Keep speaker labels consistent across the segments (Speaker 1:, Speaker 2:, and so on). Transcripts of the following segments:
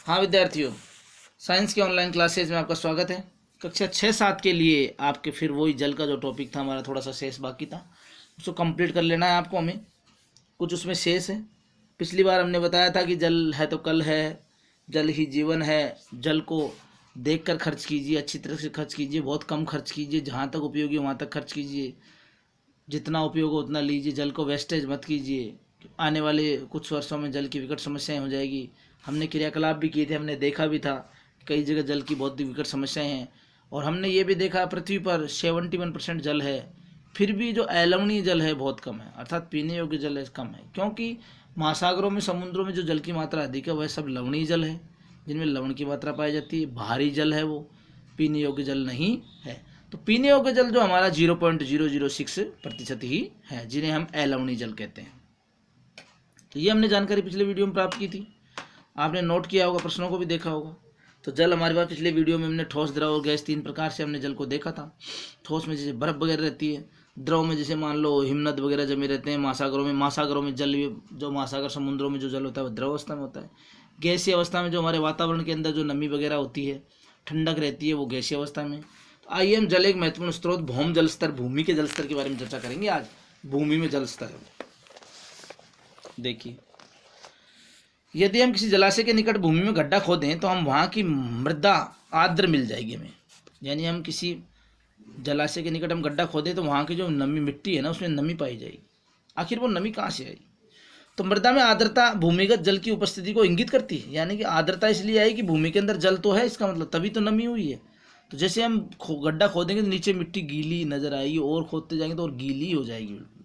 Speaker 1: हाँ विद्यार्थियों, साइंस के ऑनलाइन क्लासेज में आपका स्वागत है। कक्षा 6-7 के लिए आपके फिर वही जल का जो टॉपिक था हमारा थोड़ा सा शेष बाकी था, उसको कंप्लीट कर लेना है आपको। हमें कुछ उसमें शेष है। पिछली बार हमने बताया था कि जल है तो कल है, जल ही जीवन है। जल को देख कर खर्च कीजिए, अच्छी तरह से खर्च कीजिए, बहुत कम खर्च कीजिए, जहाँ तक उपयोगी वहाँ तक खर्च कीजिए, जितना उपयोग हो उतना लीजिए। जल को वेस्टेज मत कीजिए। आने वाले कुछ वर्षों में जल की विकट समस्याएं हो जाएगी। हमने क्रियाकलाप भी किए थे, हमने देखा भी था कई जगह जल की बहुत विकट समस्याएं हैं। और हमने ये भी देखा पृथ्वी पर 71% जल है, फिर भी जो अलवणीय जल है बहुत कम है, अर्थात पीने योग्य जल है कम है। क्योंकि महासागरों में, समुद्रों में जो जल की मात्रा अधिक है वह सब लवणीय जल है, जिनमें लवण की मात्रा पाई जाती है। भारी जल है, वो पीने योग्य जल नहीं है। तो पीने योग्य जल जो हमारा 0.006% ही है, जिन्हें हम अलवणीय जल कहते हैं। तो ये हमने जानकारी पिछले वीडियो में प्राप्त की थी, आपने नोट किया होगा, प्रश्नों को भी देखा होगा। तो जल हमारे पास पिछले वीडियो में हमने ठोस, द्रव और गैस 3 प्रकार से हमने जल को देखा था। ठोस में जैसे बर्फ वगैरह रहती है, द्रव में जैसे मान लो हिमनद वगैरह जमे रहते हैं। महासागरों में जल, जो महासागर समुद्रों में जो जल होता है वो द्रव अवस्था में होता है। गैसीय अवस्था में जो हमारे वातावरण के अंदर जो नमी वगैरह होती है, ठंडक रहती है, वो गैसीय अवस्था में। तो आइए हम जल एक महत्वपूर्ण स्रोत भौम जल स्तर, भूमि के जल स्तर के बारे में चर्चा करेंगे आज। भूमि में जल स्तर देखिए, यदि हम किसी जलाशय के निकट भूमि में गड्ढा खोदें तो हम वहाँ की मृदा आर्द्र मिल जाएगी हमें। यानी हम किसी जलाशय के निकट हम गड्ढा खोदें तो वहाँ की जो नमी मिट्टी है ना, उसमें नमी पाई जाएगी। आखिर वो नमी कहाँ से आई? तो मृदा में आर्द्रता भूमिगत जल की उपस्थिति को इंगित करती है। यानी कि आर्द्रता इसलिए आई कि भूमि के अंदर जल तो है, इसका मतलब तभी तो नमी हुई है। तो जैसे हम गड्ढा खोदेंगे तो नीचे मिट्टी गीली नजर आएगी, और खोदते जाएंगे तो और गीली हो जाएगी बिल्कुल।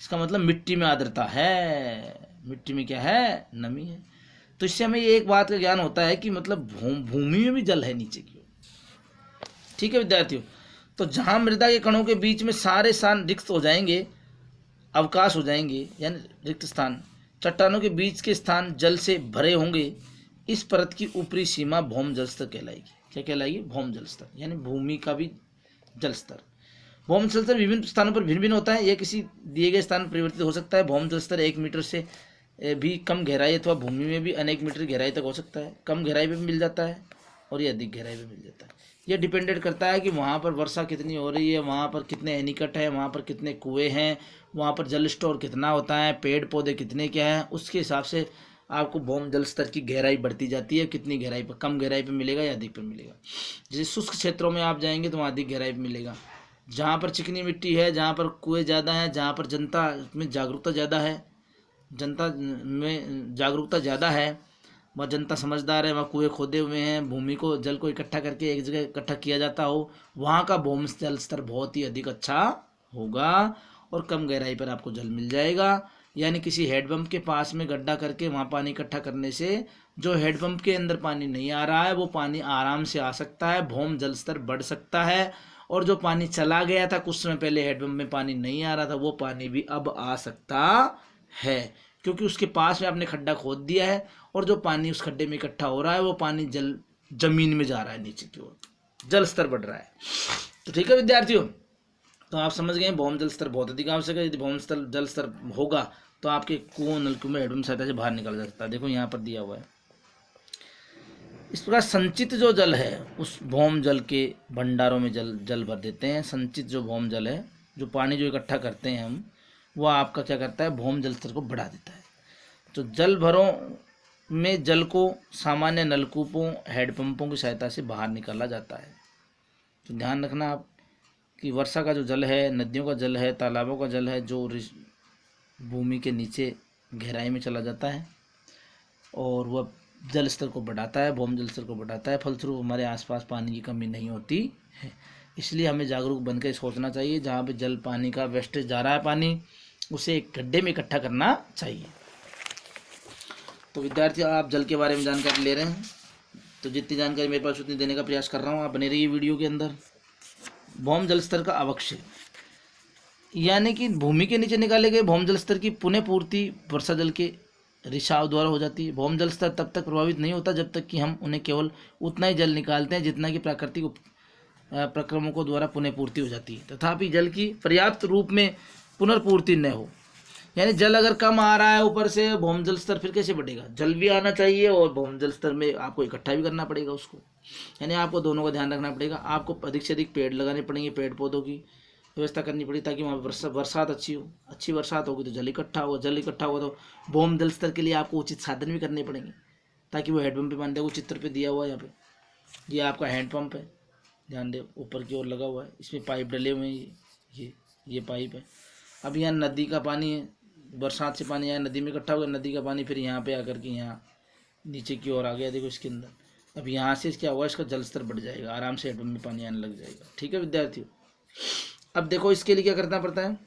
Speaker 1: इसका मतलब मिट्टी में आर्द्रता है, मिट्टी में क्या है? नमी है। तो इससे हमें ये एक बात का ज्ञान होता है कि मतलब भूमि में भी जल है नीचे की ओर। ठीक है विद्यार्थियों, तो जहाँ मृदा के कणों के बीच में सारे स्थान रिक्त हो जाएंगे, अवकाश हो जाएंगे, यानी रिक्त स्थान, चट्टानों के बीच के स्थान जल से भरे होंगे, इस परत की ऊपरी सीमा भौम जल स्तर कहलाएगी। क्या कहलाएगी? भौम जल स्तर, यानी भूमि का भी जल स्तर। भौम जल स्तर विभिन्न स्थानों पर भिन्न भिन्न होता है। यह किसी दिए गए स्थान पर परिवर्तित हो सकता है। भौम जल स्तर 1 मीटर से भी कम गहराई अथवा भूमि में भी अनेक मीटर गहराई तक हो सकता है। कम गहराई पे भी मिल जाता है और ये अधिक गहराई पे मिल जाता है। यह डिपेंडेंट करता है कि वहाँ पर वर्षा कितनी हो रही है, वहाँ पर कितने एनीकट है, वहाँ पर कितने कुएँ हैं, वहाँ पर जल स्टोर कितना होता है, पेड़ पौधे कितने क्या हैं, उसके हिसाब से आपको भौम जल स्तर की गहराई बढ़ती जाती है। कितनी गहराई पर, कम गहराई पर मिलेगा या अधिक पर मिलेगा। जैसे शुष्क क्षेत्रों में आप जाएंगे तो वहाँ अधिक गहराई पर मिलेगा। जहाँ पर चिकनी मिट्टी है, जहाँ पर कुएँ ज़्यादा हैं, जहाँ पर जनता में जागरूकता ज़्यादा है, जनता में जागरूकता ज़्यादा है, वह जनता समझदार है, वहाँ कुएँ खोदे हुए हैं, भूमि को, जल को इकट्ठा करके एक जगह इकट्ठा किया जाता हो, वहाँ का भौम जल स्तर बहुत ही अधिक अच्छा होगा और कम गहराई पर आपको जल मिल जाएगा। यानी किसी हैंडपम्प के पास में गड्ढा करके वहाँ पानी इकट्ठा करने से जो हैंडपम्प के अंदर पानी नहीं आ रहा है वो पानी आराम से आ सकता है, भौम जल स्तर बढ़ सकता है। और जो पानी चला गया था कुछ समय पहले, हैंडपम्प में पानी नहीं आ रहा था, वो पानी भी अब आ सकता है, क्योंकि उसके पास में आपने खड्डा खोद दिया है और जो पानी उस खड्डे में इकट्ठा हो रहा है वो पानी जमीन में जा रहा है, नीचे की ओर जल स्तर बढ़ रहा है। तो ठीक है विद्यार्थियों, तो आप समझ गए भौम जल स्तर बहुत अधिक आवश्यक है। यदि भौम जल स्तर होगा तो आपके कुओं, नलकुओं में हैंडपम्प सहायता से बाहर निकल सकता है। देखो यहाँ पर दिया हुआ है। इस प्रकार संचित जो जल है उस भौम जल के भंडारों में जल भर देते हैं। संचित जो भौम जल है, जो पानी जो इकट्ठा करते हैं हम, वह आपका क्या करता है? भौम जल स्तर को बढ़ा देता है। तो जल भरों में जल को सामान्य नलकूपों, हैंडपंपों की सहायता से बाहर निकाला जाता है। तो ध्यान रखना आप कि वर्षा का जो जल है, नदियों का जल है, तालाबों का जल है, जो भूमि के नीचे गहराई में चला जाता है और वह जल स्तर को बढ़ाता है, भौम जल स्तर को बढ़ाता है। फलस्वरूप हमारे आसपास पानी की कमी नहीं होती है। इसलिए हमें जागरूक बनकर सोचना चाहिए, जहाँ पे जल, पानी का वेस्टेज जा रहा है पानी, उसे एक गड्ढे में इकट्ठा करना चाहिए। तो विद्यार्थियों, आप जल के बारे में जानकारी ले रहे हैं, तो जितनी जानकारी मेरे पास उतनी देने का प्रयास कर रहा हूँ। आप बने रहिए वीडियो के अंदर। भौम जल स्तर का अवक्षय, यानी कि भूमि के नीचे निकाले गए भौम जल स्तर की पुनः पूर्ति वर्षा जल के रिसाव द्वारा हो जाती है। भौम जल स्तर तब तक प्रभावित नहीं होता जब तक कि हम उन्हें केवल उतना ही जल निकालते हैं जितना कि प्राकृतिक प्रक्रमों को द्वारा पुनः पूर्ति हो जाती है, तथापि जल की पर्याप्त रूप में पुनर्पूर्ति न हो। यानी जल अगर कम आ रहा है ऊपर से, भौम जल स्तर फिर कैसे बढ़ेगा? जल भी आना चाहिए और भौम जल स्तर में आपको इकट्ठा भी करना पड़ेगा उसको, यानी आपको दोनों का ध्यान रखना पड़ेगा। आपको अधिक से अधिक पेड़ लगाने पड़ेंगे, पेड़ पौधों की व्यवस्था करनी पड़ेगी ताकि वहाँ बरसात अच्छी हो। अच्छी बरसात होगी तो जल इकट्ठा होगा, जल इकट्ठा होगा तो भौम जल स्तर के लिए आपको उचित साधन भी करने पड़ेंगे ताकि वो हैंडपम्प पे बांधे। वो चित्र पे दिया हुआ है यहाँ पे, ये आपका हैंडपम्प है, ध्यान दे ऊपर की ओर लगा हुआ है, इसमें पाइप डले हुए हैं, ये पाइप है। अब यहाँ नदी का पानी है, बरसात से पानी आया नदी में इकट्ठा हो गया, नदी का पानी फिर यहाँ पे आकर के यहाँ नीचे की ओर आ गया, देखो इसके अंदर। अब यहाँ से क्या हुआ, इसका जल स्तर बढ़ जाएगा, आराम से हैंडपम्प में पानी आने लग जाएगा। ठीक है विद्यार्थियों, अब देखो इसके लिए क्या करना पड़ता है।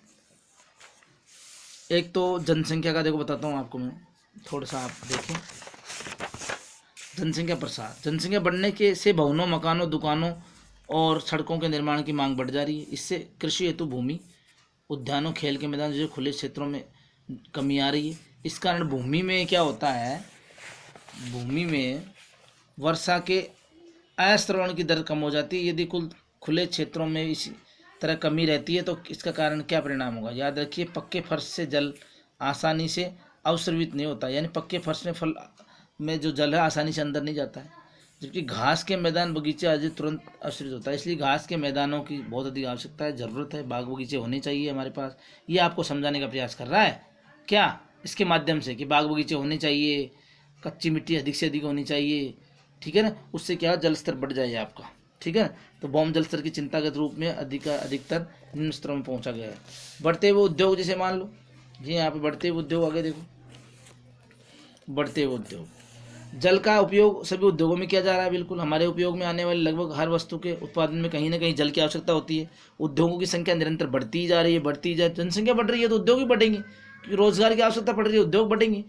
Speaker 1: एक तो जनसंख्या का देखो बताता हूँ आपको मैं, थोड़ा सा आप देखें। जनसंख्या प्रसार, जनसंख्या बढ़ने के से भवनों, मकानों, दुकानों और सड़कों के निर्माण की मांग बढ़ जा रही है। इससे कृषि हेतु भूमि, उद्यानों, खेल के मैदान जो खुले क्षेत्रों में कमी आ रही है। इस कारण भूमि में क्या होता है, भूमि में वर्षा के अस्रवण की दर कम हो जाती है। यदि कुल खुले क्षेत्रों में इसी तरह कमी रहती है तो इसका कारण क्या परिणाम होगा? याद रखिए, पक्के फर्श से जल आसानी से अवस्रवित नहीं होता, यानी पक्के फर्श में जो जल है आसानी से अंदर नहीं जाता है, जबकि घास के मैदान, बगीचे आदि तुरंत अवशोषित होता है। इसलिए घास के मैदानों की बहुत अधिक आवश्यकता है, ज़रूरत है, बाग बगीचे होने चाहिए हमारे पास। ये आपको समझाने का प्रयास कर रहा है क्या, इसके माध्यम से कि बाग बगीचे होने चाहिए, कच्ची मिट्टी अधिक से अधिक होनी चाहिए। ठीक है ना, उससे क्या जल स्तर बढ़ जाए आपका। ठीक है, तो भौम जल स्तर की चिंता के रूप में अधिकतर निम्न स्तरों में पहुँचा गया है। बढ़ते हुए उद्योग, जैसे मान लो जी यहाँ पे बढ़ते हुए उद्योग, आगे देखो बढ़ते हुए उद्योग, जल का उपयोग सभी उद्योगों में किया जा रहा है। बिल्कुल, हमारे उपयोग में आने वाली लगभग हर वस्तु के उत्पादन में कहीं ना कहीं जल की आवश्यकता होती है। उद्योगों की संख्या निरंतर बढ़ती जा रही है, बढ़ती जा, जनसंख्या बढ़ रही है तो उद्योग भी बढ़ेंगे, क्योंकि रोजगार की आवश्यकता पड़ रही है, उद्योग बढ़ेंगे,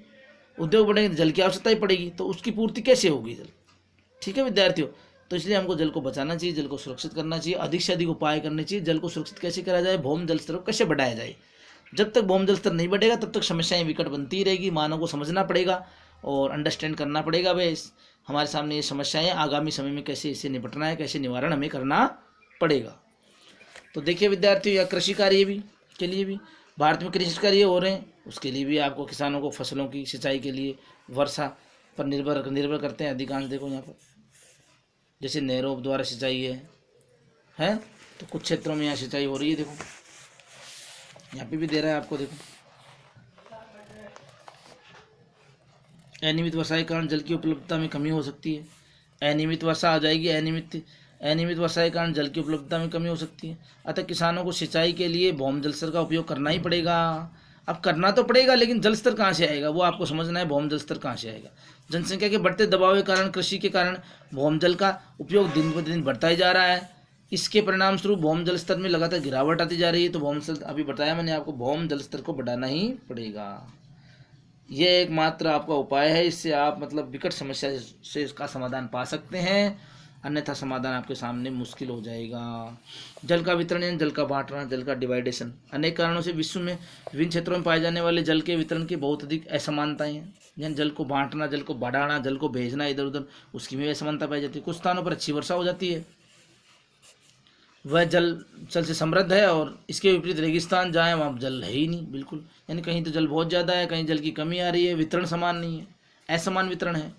Speaker 1: उद्योग बढ़ेंगे तो जल की आवश्यकता ही पड़ेगी, तो उसकी पूर्ति कैसे होगी जल। ठीक है विद्यार्थियों, तो इसलिए हमको जल को बचाना चाहिए, जल को सुरक्षित करना चाहिए, अधिक से अधिक उपाय करने चाहिए। जल को सुरक्षित कैसे करा जाए, भौम जल स्तर को कैसे बढ़ाया जाए। जब तक भौम जल स्तर नहीं बढ़ेगा तब तक समस्याएं विकट बनती ही रहेगी। मानव को समझना पड़ेगा और अंडरस्टैंड करना पड़ेगा भाई हमारे सामने ये समस्याएं, आगामी समय में कैसे इससे निपटना है, कैसे निवारण हमें करना पड़ेगा। तो देखिए विद्यार्थियों, या कृषि कार्य भी के लिए भी भारत में कृषि कार्य हो रहे हैं, उसके लिए भी आपको किसानों को फसलों की सिंचाई के लिए वर्षा पर निर्भर करते हैं अधिकांश। देखो यहाँ पर जैसे नहरों द्वारा सिंचाई है तो कुछ क्षेत्रों में यहाँ सिंचाई हो रही है। देखो यहाँ पे भी दे रहा है आपको, देखो अनियमित वर्षा के कारण जल की उपलब्धता में कमी हो सकती है। अनियमित वर्षा आ जाएगी, अनियमित वर्षा के कारण जल की उपलब्धता में कमी हो सकती है। अतः किसानों को सिंचाई के लिए भौम जल स्तर का उपयोग करना ही पड़ेगा। अब करना तो पड़ेगा, लेकिन जल स्तर कहाँ से आएगा वो आपको समझना है, भौम जल स्तर कहाँ से आएगा। जनसंख्या के बढ़ते दबाव के कारण, कृषि के कारण भौम जल का उपयोग दिन प्रतिदिन बढ़ता ही जा रहा है। इसके परिणाम स्वरूप भौम जल स्तर में लगातार गिरावट आती जा रही है। तो भौम जल, अभी बताया मैंने आपको, भौम जल स्तर को बढ़ाना ही पड़ेगा। ये एकमात्र आपका उपाय है, इससे आप मतलब विकट समस्या से इसका समाधान पा सकते हैं, अन्यथा समाधान आपके सामने मुश्किल हो जाएगा। जल का वितरण यानी जल का बांटना, जल का डिवाइडेशन। अनेक कारणों से विश्व में विभिन्न क्षेत्रों में पाए जाने वाले जल के वितरण की बहुत अधिक असमानताएं हैं। यानी जल को बांटना, जल को बढ़ाना, जल को भेजना इधर उधर, उसकी भी असमानता पाई जाती है। कुछ स्थानों पर अच्छी वर्षा हो जाती है, वह जल से समृद्ध है, और इसके विपरीत रेगिस्तान जहाँ है वहाँ जल है ही नहीं बिल्कुल। यानी कहीं तो जल बहुत ज़्यादा है, कहीं जल की कमी आ रही है, वितरण समान नहीं है, असमान वितरण है।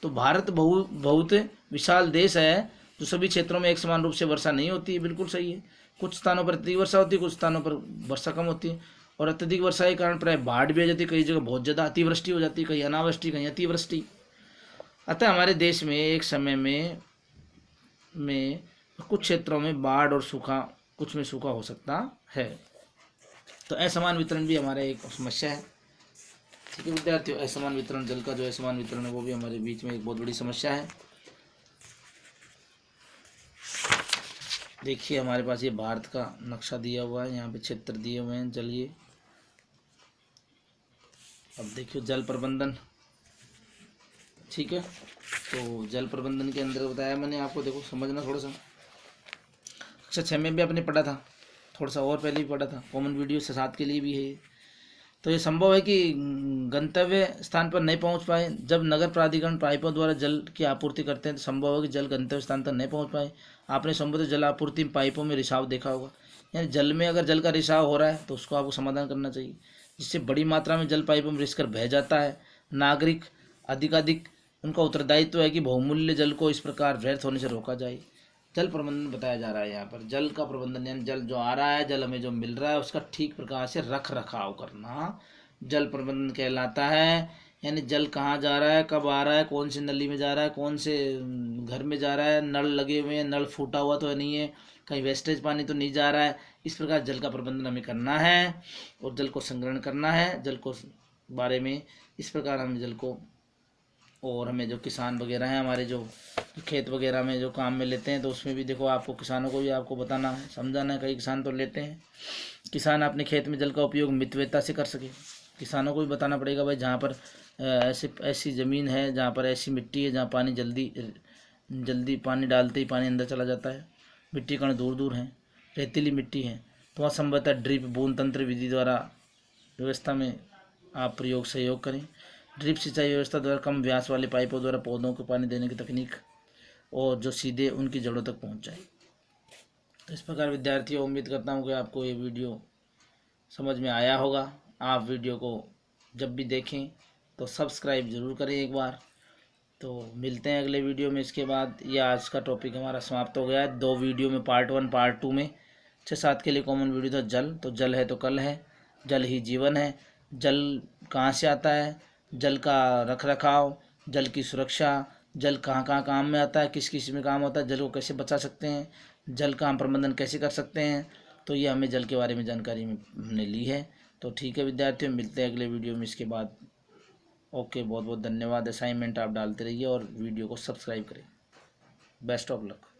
Speaker 1: तो भारत बहुत विशाल देश है, तो सभी क्षेत्रों में एक समान रूप से वर्षा नहीं होती है, बिल्कुल सही है। कुछ स्थानों पर अत्यधिक वर्षा होती है, कुछ स्थानों पर वर्षा कम होती है, और अत्यधिक वर्षा के कारण प्राय बाढ़ भी आ जाती है, कई जगह बहुत ज़्यादा अतिवृष्टि हो जाती है, कहीं अनावृष्टि, कहीं अतिवृष्टि। अतः हमारे देश में एक समय में कुछ क्षेत्रों में बाढ़ और सूखा, कुछ में सूखा हो सकता है। तो असमान वितरण भी हमारे एक समस्या है। ठीक है विद्यार्थियों, असमान वितरण, जल का जो असमान वितरण है वो भी हमारे बीच में एक बहुत बड़ी समस्या है। देखिए हमारे पास ये भारत का नक्शा दिया हुआ है, यहाँ पे क्षेत्र दिए हुए हैं जलीय। अब देखियो जल प्रबंधन, ठीक है, तो जल प्रबंधन के अंदर बताया मैंने आपको, देखो समझना थोड़ा सा। कक्षा 6 में भी आपने पढ़ा था, थोड़ा सा और पहले भी पढ़ा था, कॉमन वीडियो से 7 के लिए भी है। तो ये संभव है कि गंतव्य स्थान पर नहीं पहुंच पाए। जब नगर प्राधिकरण पाइपों द्वारा जल की आपूर्ति करते हैं तो संभव है कि जल गंतव्य स्थान तक नहीं पहुंच पाए। आपने संबंधित जल आपूर्ति में पाइपों में रिसाव देखा होगा, यानी जल में अगर जल का रिसाव हो रहा है तो उसको आपको समाधान करना चाहिए। जिससे बड़ी मात्रा में जल पाइपों में रिसकर बह जाता है। नागरिक अधिकाधिक उनका उत्तरदायित्व है कि बहुमूल्य जल को इस प्रकार व्यर्थ होने से रोका जाए। जल प्रबंधन बताया जा रहा है यहाँ पर। जल का प्रबंधन यानी जल जो आ रहा है, जल हमें जो मिल रहा है, उसका ठीक प्रकार से रख रखाव करना जल प्रबंधन कहलाता है। यानी जल कहाँ जा रहा है, कब आ रहा है, कौन सी नली में जा रहा है, कौन से घर में जा रहा है, नल लगे हुए हैं, नल फूटा हुआ तो नहीं है, कहीं वेस्टेज पानी तो नहीं जा रहा है। इस प्रकार जल का प्रबंधन हमें करना है और जल को संग्रहण करना है। जल को बारे में इस प्रकार हम जल को, और हमें जो किसान वगैरह हैं हमारे जो खेत वगैरह में जो काम में लेते हैं, तो उसमें भी देखो आपको किसानों को भी आपको बताना है, समझाना है। कई किसान तो लेते हैं, किसान अपने खेत में जल का उपयोग मितव्ययता से कर सके। किसानों को भी बताना पड़ेगा भाई, जहाँ पर ऐसी ज़मीन है, जहाँ पर ऐसी मिट्टी है, जहाँ पानी जल्दी पानी डालते ही पानी अंदर चला जाता है, मिट्टी कण दूर दूर हैं, रेतीली मिट्टी है, तो वहाँ संभवतः ड्रिप बूंद तंत्र विधि द्वारा व्यवस्था में आप प्रयोग सहयोग करें। ड्रिप सिंचाई व्यवस्था द्वारा कम व्यास वाले पाइपों द्वारा पौधों को पानी देने की तकनीक, और जो सीधे उनकी जड़ों तक पहुंच जाए। तो इस प्रकार विद्यार्थियों, उम्मीद करता हूं कि आपको ये वीडियो समझ में आया होगा। आप वीडियो को जब भी देखें तो सब्सक्राइब ज़रूर करें एक बार। तो मिलते हैं अगले वीडियो में। इसके बाद ये आज का टॉपिक हमारा समाप्त हो गया है। 2 वीडियो में पार्ट 1 पार्ट 2 में 6-7 के लिए कॉमन वीडियो था जल। तो जल है तो कल है, जल ही जीवन है। जल कहाँ से आता है, जल का रख रखाव, जल की सुरक्षा, जल कहाँ कहाँ काम में आता है, किस किस में काम होता है, जल को कैसे बचा सकते हैं, जल का हम प्रबंधन कैसे कर सकते हैं, तो ये हमें जल के बारे में जानकारी में हमने ली है। तो ठीक है विद्यार्थियों, मिलते हैं अगले वीडियो में इसके बाद। ओके, बहुत बहुत धन्यवाद। असाइनमेंट आप डालते रहिए और वीडियो को सब्सक्राइब करें। Best of luck.